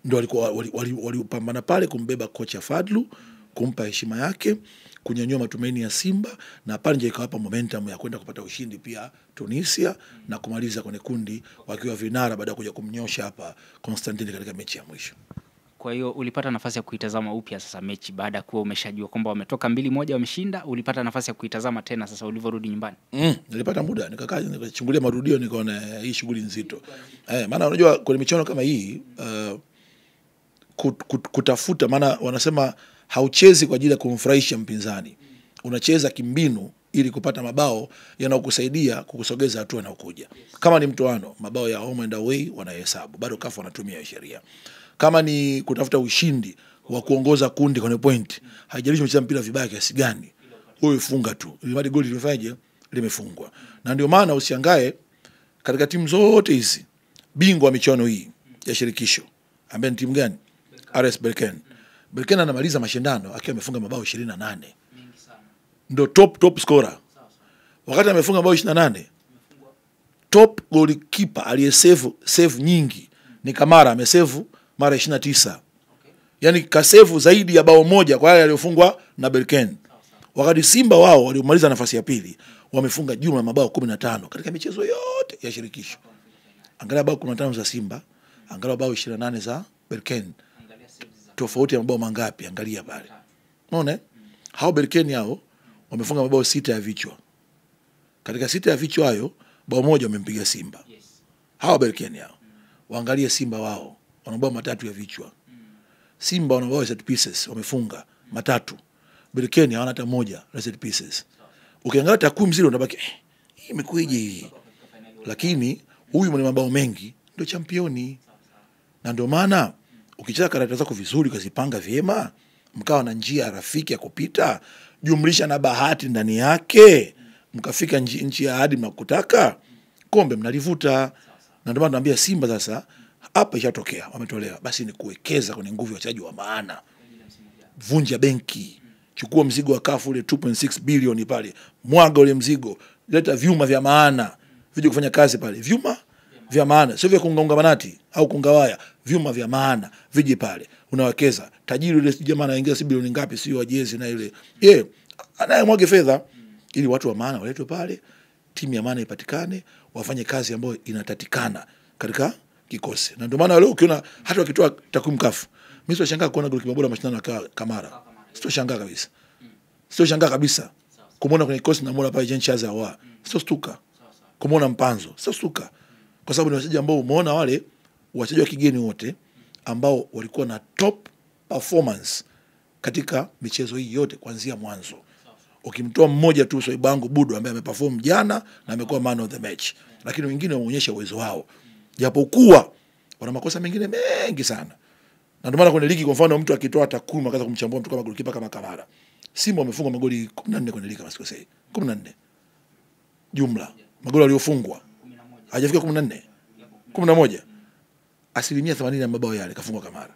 Ndio walikuwa walipambana pale kumbeba kocha Fadlu, kumpa heshima yake, kunyanyua matumaini ya Simba, na pale nje ikawapa momentum ya kwenda kupata ushindi pia Tunisia, na kumaliza kwenye kundi wakiwa vinara baada ya kuja kumnyosha hapa Constantine katika mechi ya mwisho. Kwa hiyo ulipata nafasi ya kuitazama upya sasa mechi baada ya kuwa umeshajua kwamba wametoka 2-1 wameshinda, ulipata nafasi ya kuitazama tena sasa ulivyorudi nyumbani? Nilipata muda nikakaa nikachungulia marudio, nikaona hii shughuli nzito. Maana unajua kwenye michuano kama hii kutafuta, maana wanasema hauchezi kwa ajili ya kumfurahisha mpinzani, unacheza kimbinu ili kupata mabao yanayokusaidia kukusogeza hatua inayokuja. Kama ni mtoano, mabao ya home and away wanahesabu, bado CAF wanatumia sheria. Kama ni kutafuta ushindi wa kuongoza kundi kwenye point, haijalishi umecheza mpira vibaya kiasi gani, wewe funga tu, ili goli limefanyaje, limefungwa. Na ndio maana usiangae katika timu zote hizi, bingwa wa michuano hii ya shirikisho ambaye ni timu gani? RS Berkane. Berkane anamaliza mashindano akiwa amefunga mabao 28. Ndio top scorer. Wakati amefunga mabao 28, top goalkeeper aliyesave nyingi ni Kamara, amesave mara 29. Yani kasave zaidi ya bao moja kwa yale aliyofungwa na Berkane. Wakati Simba wao waliomaliza nafasi ya pili wamefunga jumla ya mabao 15 katika michezo yote ya shirikisho. Angalia bao 15 za Simba, angalia bao 28 za Berkane. Tofauti ya mabao mangapi? Angalia pale. Unaona? Hao Berkane hao wamefunga mabao 6 ya vichwa. Katika 6 ya vichwa hayo, bao moja wamempiga Simba. Hao Berkane hao. Waangalie Simba wao, wana mabao 3 ya vichwa. Simba wana mabao set pieces, wamefunga 3. Berkane hawana hata moja la set pieces. Ukiangalia takwimu zile unabaki hii imekuije hii. Lakini huyu mwenye mabao mengi ndio championi. Na ndio maana ukicheza karata zako vizuri, ukazipanga vyema, mkawa na njia rafiki ya kupita, jumlisha na bahati ndani yake, mkafika nchi ya ahadi mnakutaka, kombe mnalivuta. Na ndio maana naambia Simba sasa hapa ishatokea, wametolewa, basi ni kuwekeza kwenye nguvu ya wachezaji wa maana. Vunja benki, chukua mzigo wa CAF ule 2.6 bilioni pale, mwaga ule mzigo, leta vyuma vya maana vije kufanya kazi pale, vyuma vya maana, sio vya kungaunga manati au kungawaya, vyuma vya maana vije pale, unawekeza. Tajiri yule jamaa anaingia si bilioni ngapi, sio wajezi na ile anayemwage fedha ili watu wa maana waletwe pale, timu ya maana ipatikane, wafanye kazi ambayo inatatikana katika kikosi. Na ndio maana leo ukiona hata wakitoa takwimu CAF, mimi sio kuona golikipa bora mashindano ya Kamara. Sio shangaa kabisa kumuona kwenye kikosi, na muona pale Jean Charles Ahoua. Sio stuka kumuona Mpanzo. Sio stuka, kwa sababu ni wachezaji ambao umeona wale wachezaji wa kigeni wote ambao walikuwa na top performance katika michezo hii yote kuanzia mwanzo. Ukimtoa mmoja tu, Soibangu Budo ambaye ameperform jana na amekuwa man of the match, lakini wengine waonyesha uwezo wao, japokuwa wana makosa mengine mengi sana. Na ndio maana kwenye ligi, kwa mfano, mtu akitoa takwimu akaanza kumchambua mtu kama golikipa kama Kamara, Simba wamefunga magoli 14 kwenye ligi kama sikosei, 14 jumla magoli waliofungwa hajafika 14, 11. Asilimia 80 ya mabao yale kafungwa Kamara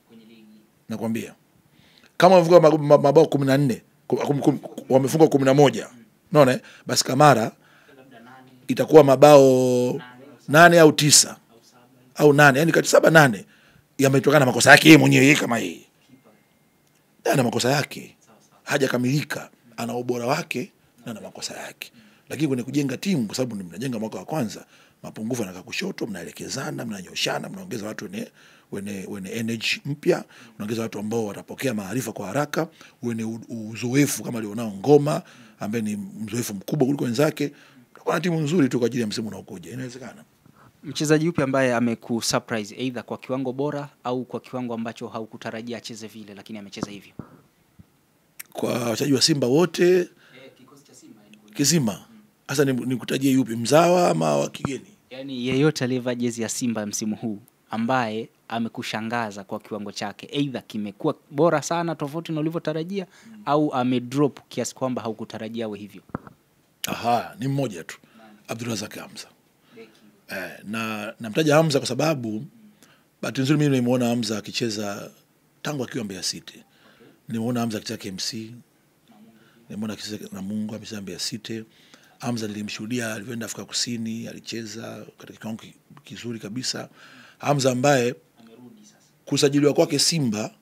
kwenye ligi. Nakwambia. Kama wamefunga mabao 14, wamefunga 11. Unaona? Basi Kamara itakuwa mabao 8 au 9 au 8, yani kati 7 8 yametokana na makosa yake yeye mwenyewe kama yeye. Ana makosa yake. Hajakamilika, ana ubora wake na ana makosa yake. Lakini kwenye kujenga timu, kwa sababu mnajenga mwaka wa kwanza, mapungufu yanaka kushoto, mnaelekezana, mnanyoshana, mnaongeza watu wenye energy mpya, mnaongeza watu ambao watapokea maarifa kwa haraka, wenye uzoefu kama alionao Ngoma ambaye ni mzoefu mkubwa kuliko wenzake. Kwa timu nzuri tu kwa ajili ya msimu unaokuja, inawezekana. Mchezaji yupi ambaye amekusurprise either kwa kiwango bora au kwa kiwango ambacho haukutarajia acheze vile lakini amecheza hivyo? Kwa wachezaji wa Simba wote, Kikosi cha Simba kizima. Sasa nikutajie yupi, mzawa ama wa kigeni? Yaani yeyote aliyevaa jezi ya Simba msimu huu ambaye amekushangaza kwa kiwango chake, either kimekuwa bora sana tofauti na ulivyotarajia au amedrop kiasi kwamba haukutarajia awe hivyo. Aha, ni mmoja tu. Abdulrazak Hamza. Na namtaja Hamza kwa sababu bahati nzuri mimi nimemuona Hamza akicheza tangu akiwa Mbeya City. Nimemuona Hamza akicheza KMC. Nimemuona akicheza na Mungu amecheza Mbeya City. Hamza nilimshuhudia alivyoenda Afrika Kusini, alicheza katika kiwango kizuri kabisa. Hamza ambaye kusajiliwa kwake Simba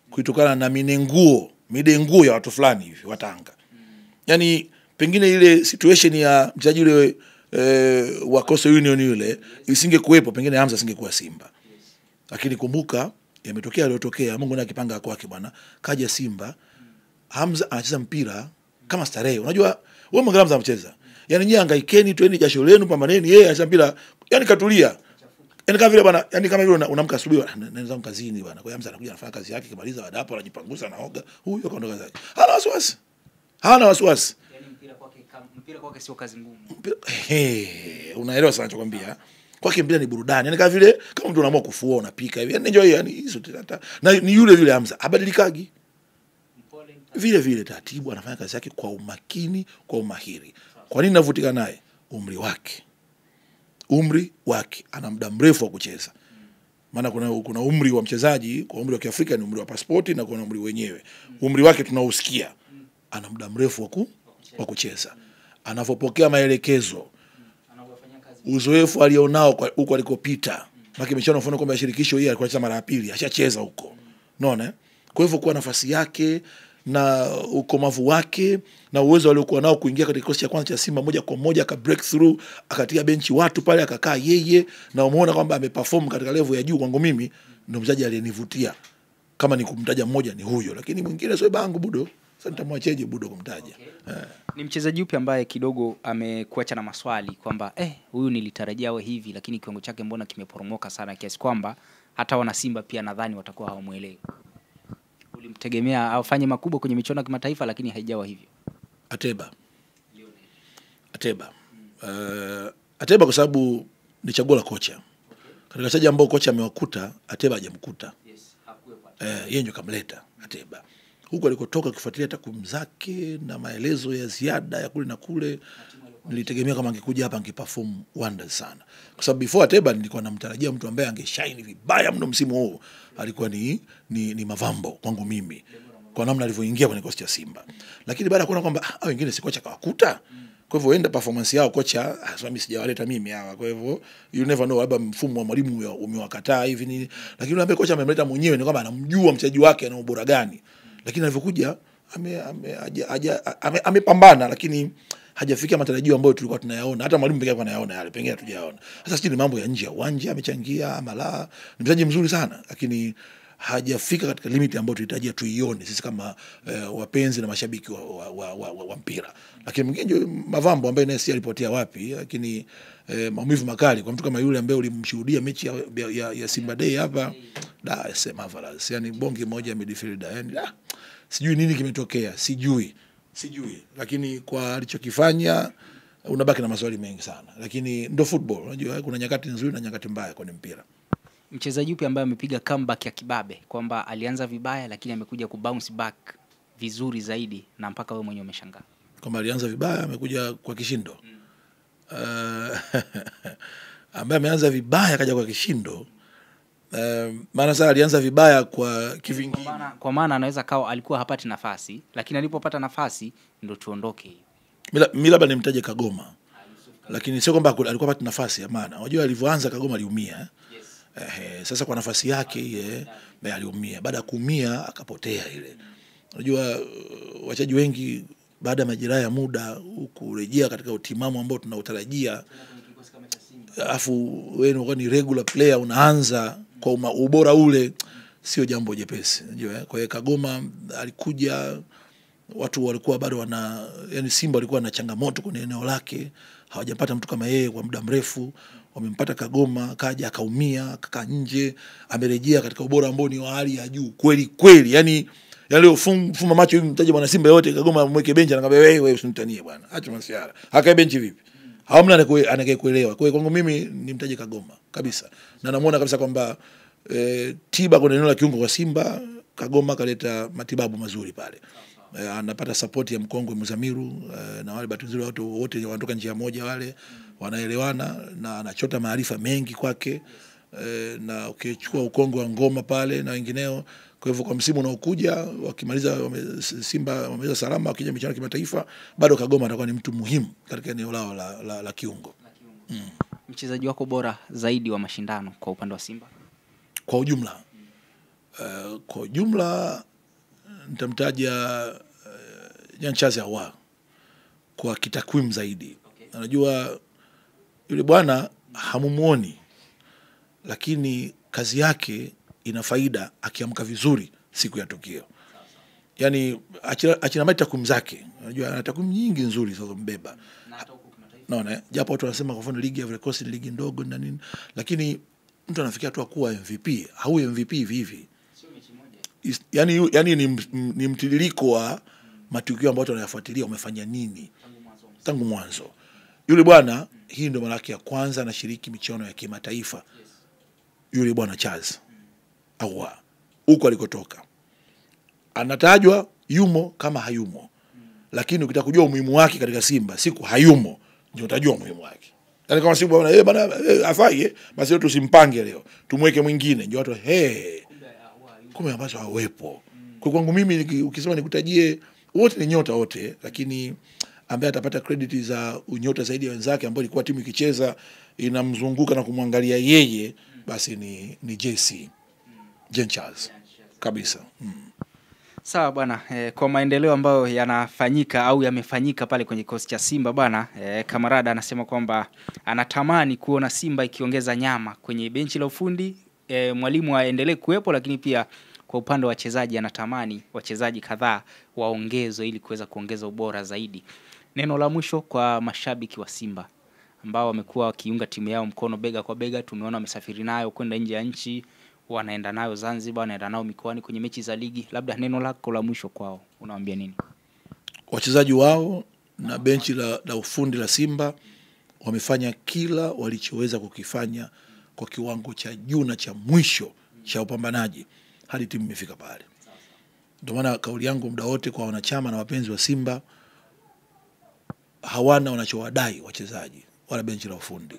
kutokana na midenguo ya watu fulani hivi wa Tanga. Yaani pengine ile situation ya mchezaji yule wa Coastal Union yule isingekuwepo, pengine Hamza asingekuwa Simba. Lakini kumbuka yametokea yaliyotokea, Mungu ndiye akipanga kwake bwana. Kaja Simba, Hamza anacheza mpira kama starehe. Unajua wewe mwangalia Hamza anacheza, yani nyie hangaikeni, twende jasho lenu, pambaneni, yeye anacheza mpira yani katulia. Yani kama vile bwana, yani kama vile unamka asubuhi naenda kazini bwana. Kwa hiyo Hamza anakuja anafanya kazi yake, kimaliza baada hapo anajipangusa anaoga. Huyo kaondoka zake. Hana wasiwasi. Yani mpira kwake sio kazi ngumu. Unaelewa sana nachokwambia. Kwake mpira ni burudani. Yani kama vile kama mtu anaamua kufua unapika hivi. Yani enjoy, yani hizo hata. Na ni yule Hamza, abadilikagi. Vile taratibu anafanya kazi yake kwa umakini, kwa umahiri. Kwa nini navutika naye? Umri wake ana muda mrefu wa kucheza. Maana kuna umri wa mchezaji, kwa umri wa Kiafrika ni umri wa pasipoti na kuna umri wenyewe. Umri wake tunausikia. Ana muda mrefu wa kucheza. Anavopokea maelekezo, uzoefu alionao huko alikopita. Maki michuano mfano kwamba shirikisho hili alikuwa anacheza mara ya pili, ashacheza huko. Unaona? Kwa hivyo kwa nafasi yake na ukomavu wake na uwezo aliokuwa nao kuingia katika kikosi cha kwanza cha Simba moja kwa moja, aka break through, akatia benchi watu pale, akakaa yeye, na umeona kwamba ameperform katika level ya juu. Kwangu mimi ndio mchezaji aliyenivutia, kama ni kumtaja mmoja ni huyo, lakini mwingine sio bangu Budo. Sasa nitamwacheje Budo kumtaja? Okay. Ni mchezaji upi ambaye kidogo amekuacha na maswali kwamba huyu nilitarajia awe hivi lakini kiwango chake mbona kimeporomoka sana kiasi kwamba hata wana Simba pia nadhani watakuwa hawamuelewi? Ulimtegemea afanye makubwa kwenye michuano ya kimataifa lakini haijawa hivyo. Ateba kwa sababu ni chaguo la kocha. Katika wachezaji ambao kocha amewakuta, Ateba hajamkuta. Yeye ndio kamleta Ateba. Huko alikotoka kufuatilia takwimu zake na maelezo ya ziada ya kule na kule, nilitegemea kama angekuja hapa angeperform wonders sana. Kwa sababu before Ateba nilikuwa namtarajia mtu ambaye angeshine vibaya mno msimu huu. Alikuwa ni Mavambo kwangu mimi, kwa namna alivyoingia kwenye kikosi cha Simba. Lakini baada ya kuona kwamba hao wengine si kocha kawakuta, kwa hivyo enda performance yao kocha mimi sijawaleta mimi hawa. Kwa hivyo you never know, labda mfumo wa mwalimu umewakataa hivi nini. Lakini yule ambaye kocha amemleta mwenyewe ni kwamba anamjua mchezaji wake ana ubora gani. Lakini alivyokuja amepambana, lakini hajafikia matarajio ambayo tulikuwa tunayaona. Hata mwalimu pekee yake anayaona yale, pengine hatujaona. Sasa sisi ni mambo ya nje ya uwanja, amechangia ama la. Ni mchezaji mzuri sana, lakini hajafika katika limit ambayo tulitarajia tuione sisi kama wapenzi na mashabiki wa mpira. Lakini mwingine Mavambo ambaye naye si alipotea wapi, lakini maumivu makali kwa mtu kama yule ambaye ulimshuhudia mechi ya Simba Day hapa, sema marvelous. Yani bonge moja midfielder, yani sijui nini kimetokea, sijui, lakini kwa alichokifanya unabaki na maswali mengi sana. Lakini ndo football, unajua kuna nyakati nzuri na nyakati mbaya kwenye mpira. Mchezaji upi ambaye amepiga comeback ya kibabe kwamba alianza vibaya lakini amekuja kubounce back vizuri zaidi na mpaka wewe mwenyewe umeshangaa? Kama alianza vibaya amekuja kwa kishindo. ambaye ameanza vibaya kaja kwa kishindo. Maana sasa alianza vibaya kwa kivingine. Kwa maana anaweza kawa alikuwa hapati nafasi, lakini alipopata nafasi ndo tuondoke. Mimi labda nimtaje Kagoma. Lakini sio kwamba alikuwa hapati nafasi, maana unajua alivyoanza Kagoma aliumia. Sasa kwa nafasi yake yeye aliumia. Baada ya kuumia akapotea ile. Unajua wachezaji wengi baada ya majeraha ya muda kurejea katika utimamu ambao tunautarajia, afu wewe unakuwa ni regular player unaanza kwa ubora ule, sio jambo jepesi. Unajua kwa hiyo Kagoma alikuja, watu walikuwa bado yani Simba walikuwa na changamoto kwenye eneo lake, hawajapata mtu kama yeye kwa muda mrefu. Wamempata Kagoma, kaja akaumia, akakaa nje, amerejea katika ubora ambao ni wa hali ya juu kweli kweli. Yani leo fumba macho hivi mtaje bwana Simba yote Kagoma mweke benchi, anakwambia wewe usinitanie bwana, acha masiara. Akae benchi vipi? Hamna anayekuelewa. Kwa hiyo kwangu mimi nimtaje Kagoma kabisa. Na namuona kabisa kwamba tiba kwenye eneo la kiungo kwa Simba, Kagoma kaleta matibabu mazuri pale. Anapata support ya mkongwe Muzamiru, na wale bahati nzuri watu wote wanatoka njia moja, wale wanaelewana, na anachota maarifa mengi kwake. Na ukichukua ukongwe wa Ngoma pale na wengineo. Kwa hivyo kwa msimu unaokuja wakimaliza Simba wameweza salama, wakija michuano ya kimataifa, bado Kagoma atakuwa ni mtu muhimu katika eneo lao la kiungo. Mchezaji wako bora zaidi wa mashindano kwa upande wa Simba kwa ujumla? Kwa ujumla nitamtaja Jean Charles Ahoua kwa kitakwimu zaidi. Unajua yule bwana hamumuoni, lakini kazi yake ina faida akiamka vizuri siku ya tukio. Yani achina mali takwimu zake. Unajua ana takwimu nyingi nzuri sasa mbeba. Naona japo watu wanasema kwa mfano ligi ya Vrekosi ni ligi ndogo na nini, lakini mtu anafikia tu kuwa MVP, au MVP hivi. Sio mechi moja. Yani ni mtiririko wa matukio ambayo watu wanayafuatilia, umefanya nini tangu mwanzo. Yule bwana, hii ndio mara yake ya kwanza anashiriki michuano ya kimataifa. Yule bwana Charles Ahoua huko alikotoka anatajwa yumo kama hayumo, lakini ukitaka kujua umuhimu wake katika Simba siku hayumo ndio utajua umuhimu wake. Yani kama Simba bwana bwana afai basi tusimpange leo tumweke mwingine, ndio watu kumbe ambacho hawepo. Kwa kwangu mimi ukisema nikutajie wote ni nyota wote, lakini ambaye atapata credit za unyota zaidi ya wenzake ambao ilikuwa timu ikicheza inamzunguka na kumwangalia yeye, basi ni Jean Charles kabisa. Sawa bwana, kwa maendeleo ambayo yanafanyika au yamefanyika pale kwenye kikosi cha Simba bwana, Kamarada anasema kwamba anatamani kuona Simba ikiongeza nyama kwenye benchi la ufundi, mwalimu aendelee kuwepo, lakini pia kwa upande wa wachezaji anatamani wachezaji kadhaa waongezwe ili kuweza kuongeza ubora zaidi. Neno la mwisho kwa mashabiki wa Simba ambao wamekuwa wakiunga timu yao mkono bega kwa bega, tumeona wamesafiri nayo kwenda nje ya nchi, wanaenda nayo Zanzibar, wanaenda nao mikoani kwenye mechi za ligi. Labda neno lako la mwisho kwao unawaambia nini? Wachezaji wao na benchi la ufundi la Simba wamefanya kila walichoweza kukifanya kwa kiwango cha juu na cha mwisho cha upambanaji hadi timu imefika pale. Ndio maana kauli yangu muda wote kwa wanachama na wapenzi wa Simba, hawana wanachowadai wachezaji wala benchi la ufundi.